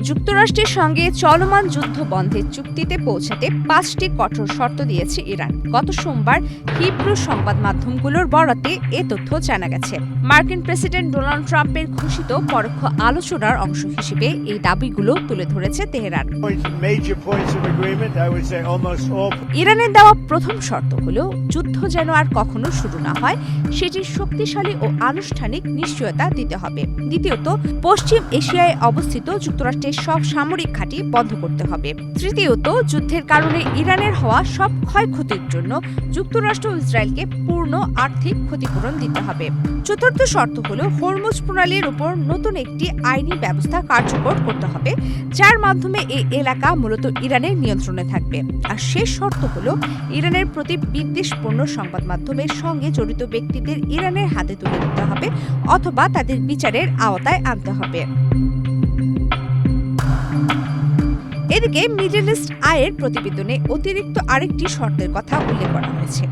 যুক্তরাষ্ট্রের সঙ্গে চলমান যুদ্ধ বন্ধের চুক্তিতে পৌঁছাতে 5টি কঠোর শর্ত দিয়েছে ইরান। গত সোমবার হিব্রু সংবাদ মাধ্যমগুলোর বরাতে এ তথ্য জানা গেছে। মার্কিন প্রেসিডেন্ট ডোনাল্ড ট্রাম্পের ঘোষিত পরোক্ষ আলোচনার অংশ হিসেবে এই দাবিগুলো তুলে ধরেছে তেহরান। ইরানের দেওয়া প্রথম শর্ত হল যুদ্ধ যেন আর কখনো শুরু না হয়, সেটির শক্তিশালী ও আনুষ্ঠানিক নিশ্চয়তা দিতে হবে। দ্বিতীয়ত, পশ্চিম এশিয়ায় অবস্থিত যুক্তরাষ্ট্রের সব সামরিক ঘাঁটি বন্ধ করতে হবে। তৃতীয়ত, যুদ্ধের কারণে ইরানের হওয়া সব ক্ষয়ক্ষতির জন্য যুক্তরাষ্ট্র ও ইসরায়েলকে পূর্ণ আর্থিক ক্ষতিপূরণ দিতে হবে। চতুর্থ শর্ত হল হরমুজ প্রণালীর উপর নতুন একটি আইনি ব্যবস্থা কার্যকর করতে হবে, যার মাধ্যমে এই এলাকা মূলত ইরানের নিয়ন্ত্রণে থাকবে। আর শেষ শর্ত হল ইরানের প্রতি বিদ্বেষপূর্ণ সংবাদ মাধ্যমের সঙ্গে জড়িত ব্যক্তিদের ইরানের হাতে তুলে দিতে হবে অথবা তাদের বিচারের আওতায় আনতে হবে। এদিকে মিডল ইস্ট আইয়ের প্রতিবেদনে অতিরিক্ত আরেকটি শর্তের কথা উল্লেখ করা হয়েছে।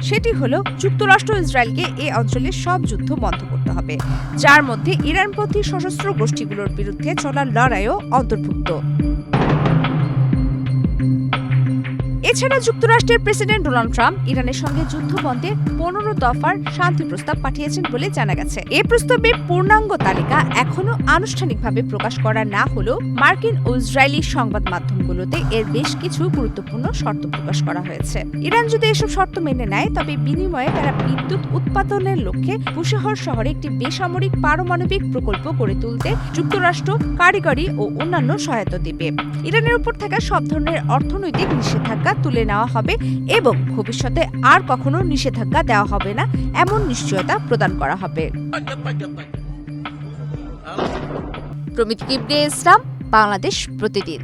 সেটি হল যুক্তরাষ্ট্র ইসরায়েলকে এই অঞ্চলের সব যুদ্ধ বন্ধ করতে হবে, যার মধ্যে ইরানপন্থী সশস্ত্র গোষ্ঠীগুলোর বিরুদ্ধে চলা লড়াইও অন্তর্ভুক্ত। এছাড়া যুক্তরাষ্ট্রের প্রেসিডেন্ট ডোনাল্ড ট্রাম্প ইরানের সঙ্গে যুদ্ধ বন্ধে 15 দফার শান্তি প্রস্তাব পাঠিয়েছেন বলে জানা গেছে। এই প্রস্তাবের পূর্ণাঙ্গ তালিকা এখনো আনুষ্ঠানিকভাবে প্রকাশ করা না হলেও মার্কিন ও ইসরায়েলি সংবাদ মাধ্যমগুলোতে এর বেশ কিছু গুরুত্বপূর্ণ শর্ত প্রকাশ করা হয়েছে। ইরান যদি এসব শর্ত মেনে নেয়, তবে বিনিময়ে তারা বিদ্যুৎ উৎপাদনের লক্ষ্যে বুশেহর শহরে একটি বেসামরিক পারমাণবিক প্রকল্প গড়ে তুলতে যুক্তরাষ্ট্র কারিগরি ও অন্যান্য সহায়তা দেবে। ইরানের উপর থাকা সব ধরনের অর্থনৈতিক নিষেধাজ্ঞা তুলে নেওয়া হবে এবং ভবিষ্যতে আর কখনো নিষেধাজ্ঞা দেওয়া হবে না এমন নিশ্চয়তা প্রদান করা হবে। প্রমিত কিবনে ইসলাম, বাংলাদেশ প্রতিদিন।